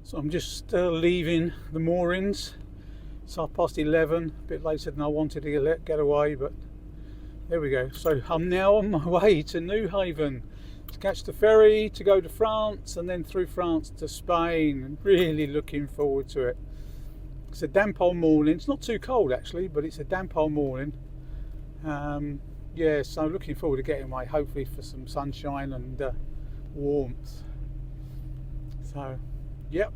So I'm just leaving the moorings. It's 11:30, a bit later than I wanted to get away, but there we go. So I'm now on my way to Newhaven to catch the ferry to go to France and then through France to Spain, and really looking forward to it. It's a damp old morning. It's not too cold actually, but it's a damp old morning. Yeah, so looking forward to getting away, hopefully for some sunshine and warmth. So yep,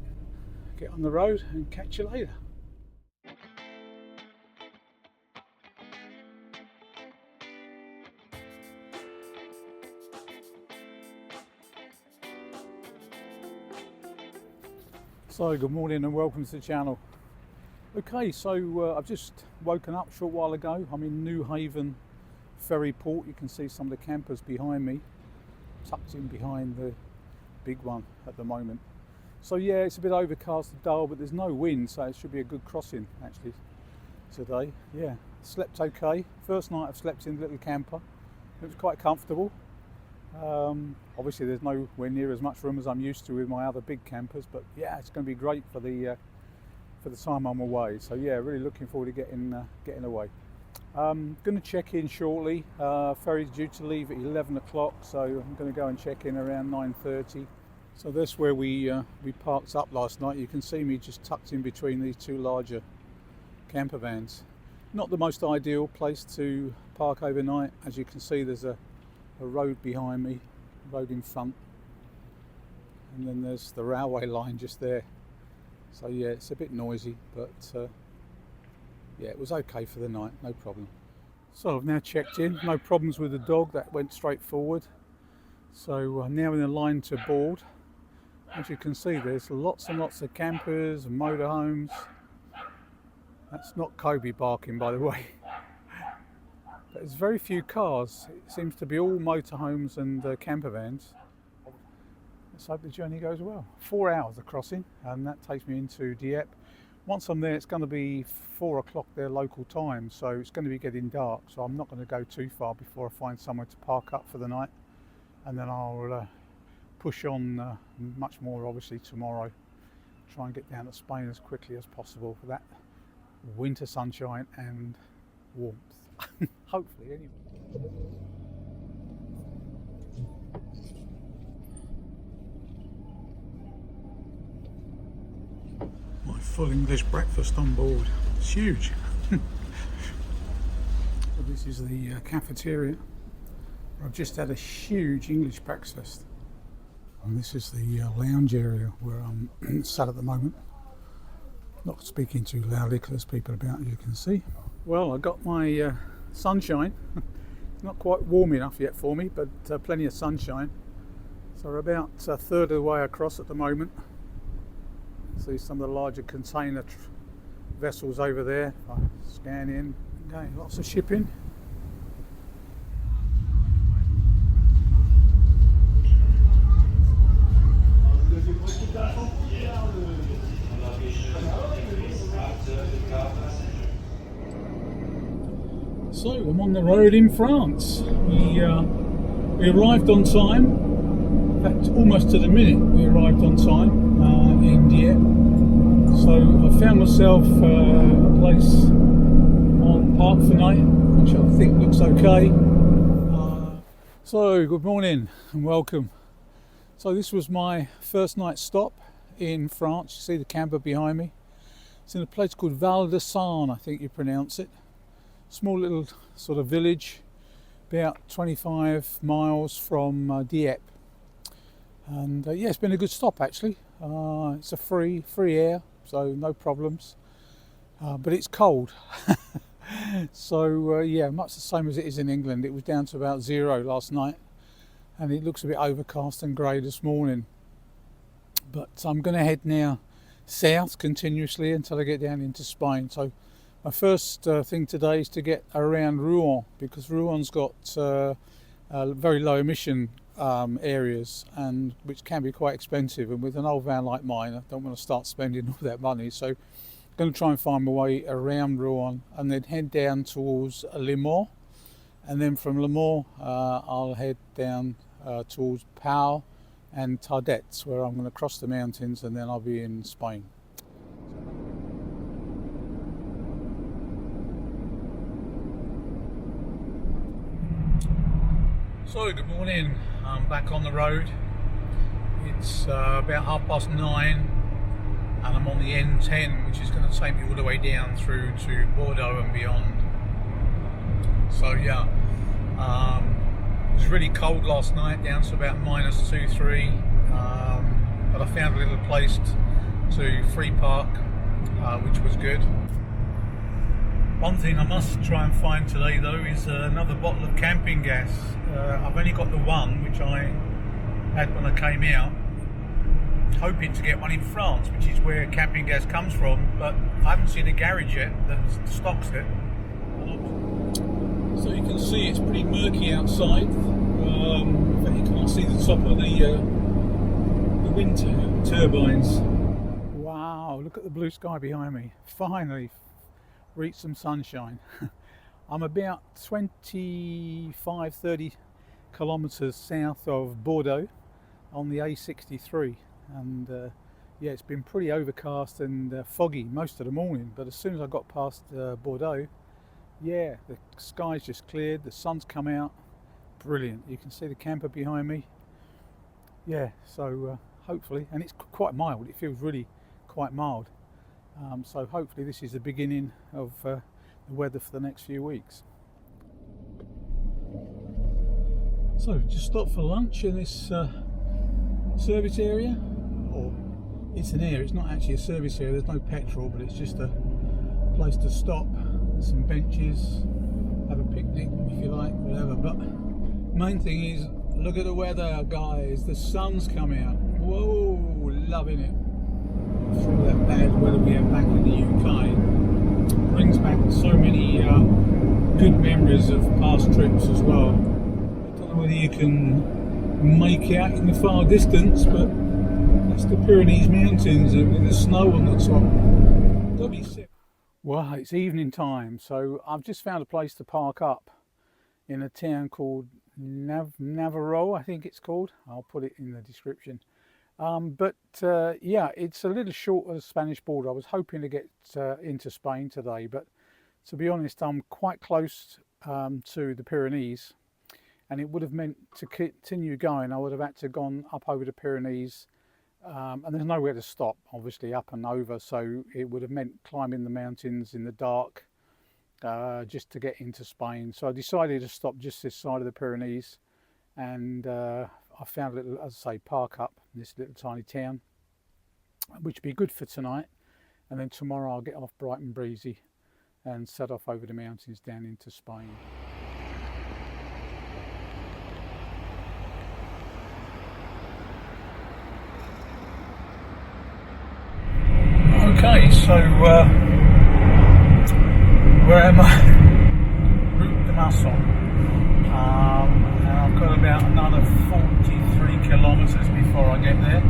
get on the road and catch you later. So good morning and welcome to the channel. Okay, so I've just woken up a short while ago. I'm in Newhaven ferry port. You can see some of the campers behind me, tucked in behind the big one at the moment. So yeah, it's a bit overcast and dull, but there's no wind, so it should be a good crossing actually today. Yeah, slept okay. First night I've slept in a little camper. It was quite comfortable. Obviously there's nowhere near as much room as I'm used to with my other big campers, but yeah, it's going to be great for the time I'm away. So yeah, really looking forward to getting away. Going to check in shortly. Ferry's due to leave at 11 o'clock, so I'm going to go and check in around 9:30. So that's where we parked up last night. You can see me just tucked in between these two larger camper vans. Not the most ideal place to park overnight. As you can see, there's a road behind me, road in front, and then there's the railway line just there. So yeah, it's a bit noisy, but yeah, it was okay for the night, no problem. So I've now checked in, no problems with the dog, that went straight forward. So I'm now in the line to board. As you can see, there's lots and lots of campers and motorhomes. That's not Kobe barking, by the way. But there's very few cars. It seems to be all motorhomes and camper vans. Let's hope the journey goes well. 4 hours of crossing, and that takes me into Dieppe. Once I'm there, it's going to be 4 o'clock their local time, so it's going to be getting dark. So I'm not going to go too far before I find somewhere to park up for the night, and then I'll push on much more obviously tomorrow. Try and get down to Spain as quickly as possible for that winter sunshine and warmth. Hopefully, anyway. My full English breakfast on board. It's huge. So this is the cafeteria. I've just had a huge English breakfast. And this is the lounge area where I'm sat at the moment. Not speaking too loudly because there's people about, as you can see. Well, I got my sunshine. It's not quite warm enough yet for me, but plenty of sunshine. So we're about a third of the way across at the moment. See some of the larger container vessels over there. I scan in. Okay, lots of shipping. So I'm on the road in France. We arrived on time. In fact, almost to the minute we arrived on time in Dieppe. So I found myself a place on Park for night, which I think looks okay. So good morning and welcome. So this was my first night stop in France. You see the camper behind me. It's in a place called Val de Sarne, I think you pronounce it. Small little sort of village, about 25 miles from Dieppe. And yeah, it's been a good stop actually. It's a free air, so no problems. But it's cold. So yeah, much the same as it is in England. It was down to about 0 last night, and it looks a bit overcast and grey this morning. But I'm going to head now south continuously until I get down into Spain. So my first thing today is to get around Rouen, because Rouen's got very low emission areas, and which can be quite expensive. And with an old van like mine, I don't want to start spending all that money. So I'm going to try and find my way around Rouen and then head down towards Le Mans. And then from Le Mans, I'll head down towards Pau, and Tavernes, where I'm going to cross the mountains and then I'll be in Spain. So good morning, I'm back on the road. It's about 9:30 and I'm on the N10, which is going to take me all the way down through to Bordeaux and beyond. So yeah, it was really cold last night, down to about -2, 3, but I found a little place to free park, which was good. One thing I must try and find today though is another bottle of camping gas. I've only got the one which I had when I came out, hoping to get one in France, which is where camping gas comes from, but I haven't seen a garage yet that stocks it. So you can see it's pretty murky outside. In fact, you can't see the top of the wind turbines. Wow, look at the blue sky behind me. Finally reached some sunshine. I'm about 25-30 kilometres south of Bordeaux on the A63, and yeah, it's been pretty overcast and foggy most of the morning, but as soon as I got past Bordeaux, yeah, the sky's just cleared, the sun's come out. Brilliant. You can see the camper behind me. Yeah, so hopefully, and it's quite mild, it feels really quite mild. So hopefully this is the beginning of the weather for the next few weeks. So just stopped for lunch in this service area, or it's an area, it's not actually a service area, there's no petrol, but it's just a place to stop, some benches, have a picnic if you like, whatever. But main thing is, look at the weather guys, the sun's come out. Whoa, loving it. Through that bad weather we have back in the UK, brings back so many good memories of past trips as well. I don't know whether you can make out in the far distance, but that's the Pyrenees mountains with the snow on the top. That'll be sick. Well, it's evening time, so I've just found a place to park up in a town called Navarro, I think it's called. I'll put it in the description. Yeah, it's a little short of the Spanish border. I was hoping to get into Spain today, but to be honest, I'm quite close to the Pyrenees, and it would have meant to continue going. I would have had to gone up over the Pyrenees, and there's nowhere to stop, obviously, up and over, so it would have meant climbing the mountains in the dark just to get into Spain. So I decided to stop just this side of the Pyrenees, and I found a little, as I say, park up in this little tiny town, which would be good for tonight, and then tomorrow I'll get off bright and breezy and set off over the mountains down into Spain. Okay, so where am I? Route de Marsan. And I've got about another 43 kilometres before I get there.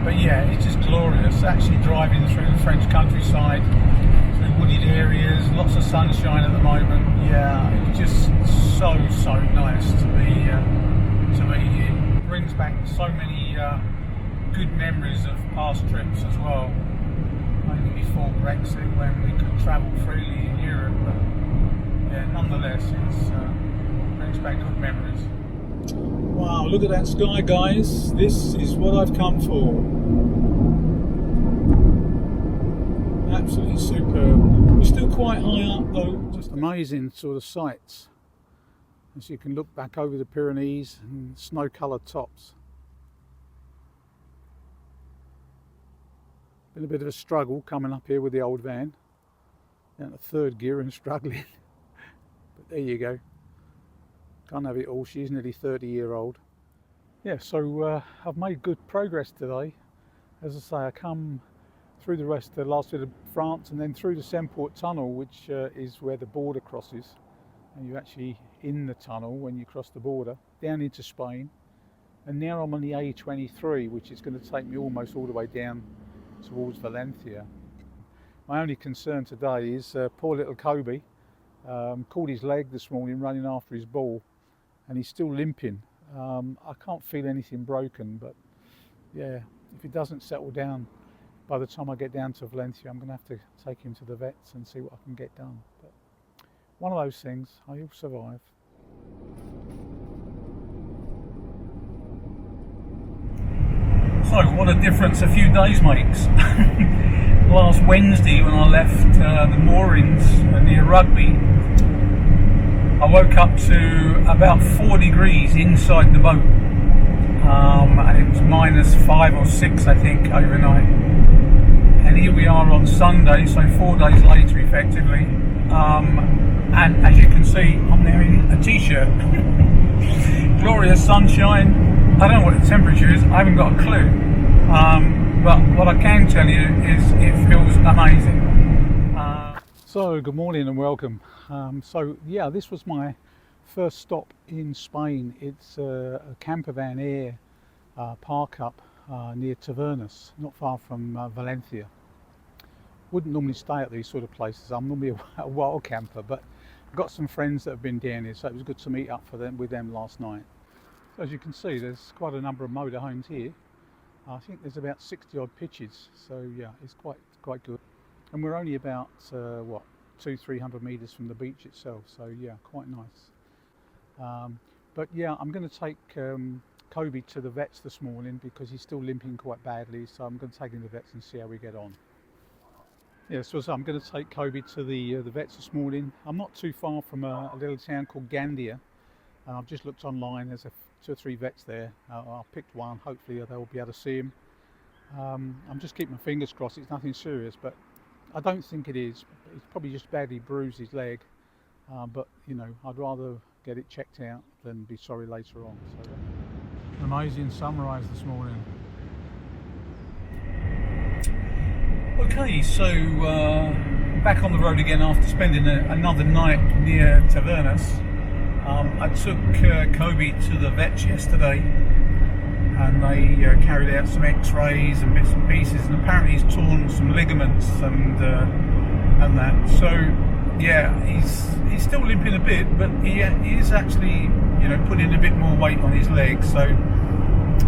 But yeah, it's just glorious. Actually driving through the French countryside, through wooded areas, lots of sunshine at the moment. Yeah, it's just so nice to be here. It brings back so many good memories of past trips as well. Maybe before Brexit, when we could travel freely in Europe. But yeah, nonetheless, it brings back good memories. Wow, look at that sky, guys. This is what I've come for. Absolutely superb. We're still quite high up though. Just amazing sort of sights. As you can look back over the Pyrenees and snow-coloured tops. Been a bit of a struggle coming up here with the old van. Down to third gear and struggling. But there you go. Can't have it all. She's nearly 30-year-old. Yeah, so I've made good progress today. As I say, I come through the last bit of France and then through the Somport Tunnel, which is where the border crosses. And you're actually in the tunnel when you cross the border, down into Spain. And now I'm on the A23, which is going to take me almost all the way down towards Valencia. My only concern today is poor little Kobe caught his leg this morning running after his ball, and he's still limping. I can't feel anything broken, but yeah, if it doesn't settle down by the time I get down to Valencia, I'm going to have to take him to the vets and see what I can get done. But one of those things, I'll survive. So what a difference a few days makes. Last Wednesday when I left the moorings near Rugby, I woke up to about 4 degrees inside the boat, and it was -5 or 6 I think overnight. And here we are on Sunday, so 4 days later effectively, and as you can see I'm there in a t-shirt. Glorious sunshine. I don't know what the temperature is, I haven't got a clue, but what I can tell you is it feels amazing. So good morning and welcome. So yeah, this was my first stop in Spain. It's a camper van air park up near Tavernes, not far from Valencia. Wouldn't normally stay at these sort of places. I'm normally a wild camper, but I've got some friends that have been down here, so it was good to meet up with them last night. So as you can see, there's quite a number of motorhomes here. I think there's about 60 odd pitches, so yeah, it's quite good. And we're only about 200-300 meters from the beach itself, so yeah, quite nice. But yeah, I'm going to take Kobe to the vets this morning because he's still limping quite badly, so I'm going to take him to the vets and see how we get on. Yeah, so I'm going to take Kobe to the vets this morning. I'm not too far from a little town called Gandia. I've just looked online, there's 2 or 3 vets there. I picked one, hopefully they'll be able to see him. I'm just keeping my fingers crossed, it's nothing serious, but I don't think it is. He's probably just badly bruised his leg, but you know, I'd rather get it checked out than be sorry later on. So, amazing sunrise this morning. Okay, so back on the road again after spending another night near Tavernes. I took Kobe to the vets yesterday, and they carried out some x-rays and bits and pieces, and apparently he's torn some ligaments and that. So yeah, he's still limping a bit, but he is actually, you know, putting a bit more weight on his legs. So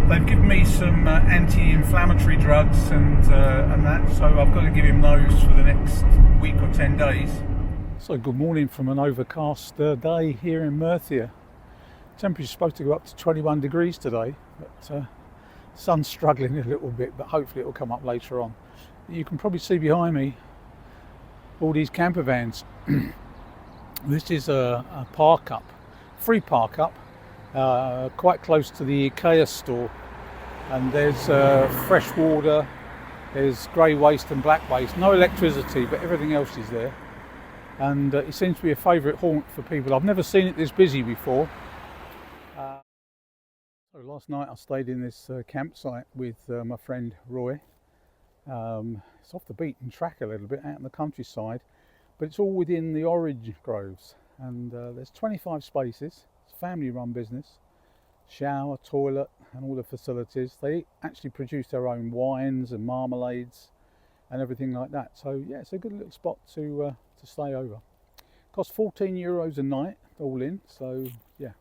they've given me some anti-inflammatory drugs and that, so I've got to give him those for the next week or 10 days. So good morning from an overcast day here in Murcia. Temperature's supposed to go up to 21 degrees today, but sun's struggling a little bit, but hopefully it will come up later on. You can probably see behind me all these camper vans. This is a park up, free park up, quite close to the IKEA store, and there's fresh water, there's grey waste and black waste, no electricity, but everything else is there. And it seems to be a favourite haunt for people. I've never seen it this busy before. So last night I stayed in this campsite with my friend Roy. It's off the beaten track a little bit, out in the countryside, but it's all within the orange groves, and there's 25 spaces. It's a family run business, shower, toilet and all the facilities. They actually produce their own wines and marmalades and everything like that, so yeah, it's a good little spot to stay over. Costs €14 a night all in, so yeah,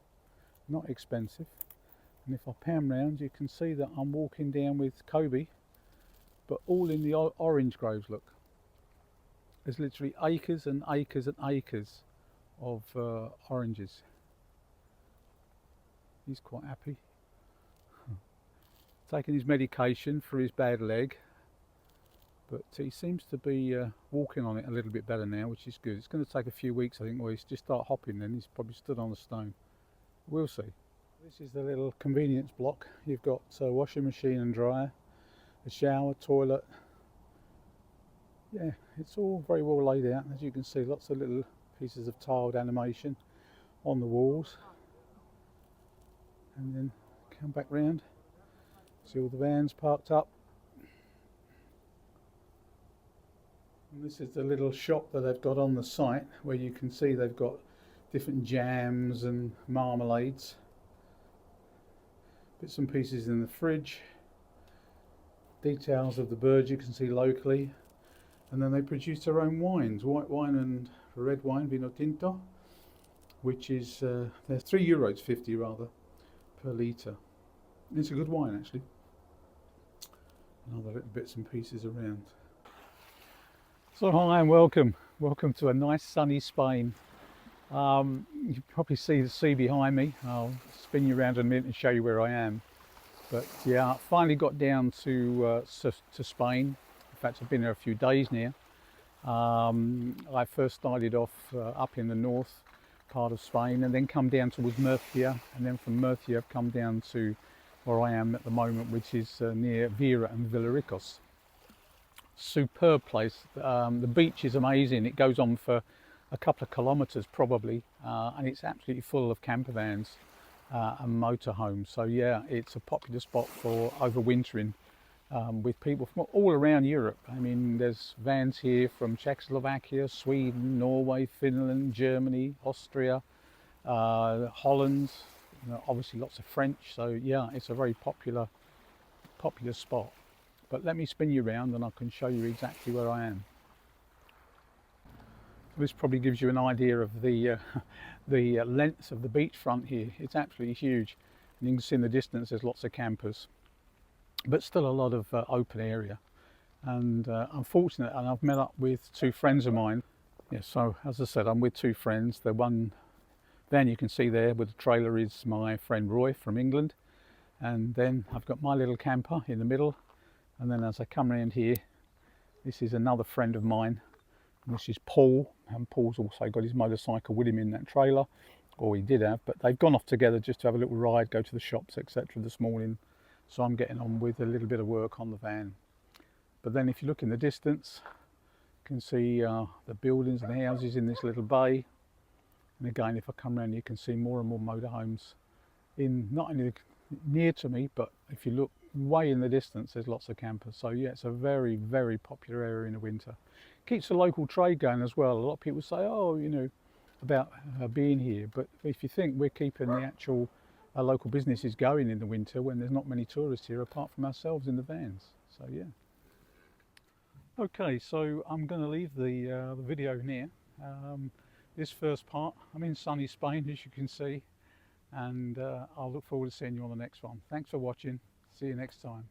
not expensive. And if I pan round, you can see that I'm walking down with Kobe, but all in the orange groves. Look, there's literally acres and acres and acres of oranges. He's quite happy. Taking his medication for his bad leg, but he seems to be walking on it a little bit better now, which is good. It's going to take a few weeks, I think, where he's just start hopping, then he's probably stood on a stone. We'll see. This is the little convenience block. You've got a washing machine and dryer, a shower, toilet. Yeah, it's all very well laid out. As you can see, lots of little pieces of tiled animation on the walls. And then come back round, see all the vans parked up. And this is the little shop that they've got on the site, where you can see they've got different jams and marmalades. Bits and pieces in the fridge. Details of the birds you can see locally. And then they produce their own wines, white wine and red wine, vino tinto, which is they're €3.50 rather per litre. It's a good wine actually. And other little bits and pieces around. So hi and welcome to a nice sunny Spain. You can probably see the sea behind me. I'll spin you around in a minute and show you where I am. But yeah, I finally got down to Spain. In fact, I've been there a few days now. I first started off up in the north part of Spain and then come down towards Murcia, and then from Murcia I've come down to where I am at the moment, which is near Vera and Villaricos. Superb place. The beach is amazing. It goes on for a couple of kilometres probably, and it's absolutely full of camper vans and motorhomes. So yeah, it's a popular spot for overwintering with people from all around Europe. I mean, there's vans here from Czechoslovakia, Sweden, Norway, Finland, Germany, Austria, Holland, obviously lots of French. So yeah, it's a very popular spot. But let me spin you around and I can show you exactly where I am. This probably gives you an idea of the length of the beachfront here. It's absolutely huge. And you can see in the distance there's lots of campers, but still a lot of open area. And I'm fortunate, and I've met up with two friends of mine. Yeah, so as I said, I'm with two friends. The one van you can see there with the trailer is my friend Roy from England, and then I've got my little camper in the middle, and then as I come around here, this is another friend of mine, and this is Paul, and Paul's also got his motorcycle with him in that trailer, or he did have, but they've gone off together just to have a little ride, go to the shops, etc. this morning. So I'm getting on with a little bit of work on the van. But then if you look in the distance, you can see the buildings and the houses in this little bay. And again, if I come around, you can see more and more motorhomes in not only near to me, but if you look way in the distance, there's lots of campers. So yeah, it's a very, very popular area in the winter. Keeps the local trade going as well. A lot of people say, oh, about being here, but if you think we're keeping the actual local businesses going in the winter when there's not many tourists here apart from ourselves in the vans. So yeah. Okay, so I'm going to leave the video here. This first part, I'm in sunny Spain, as you can see, and I'll look forward to seeing you on the next one. Thanks for watching. See you next time.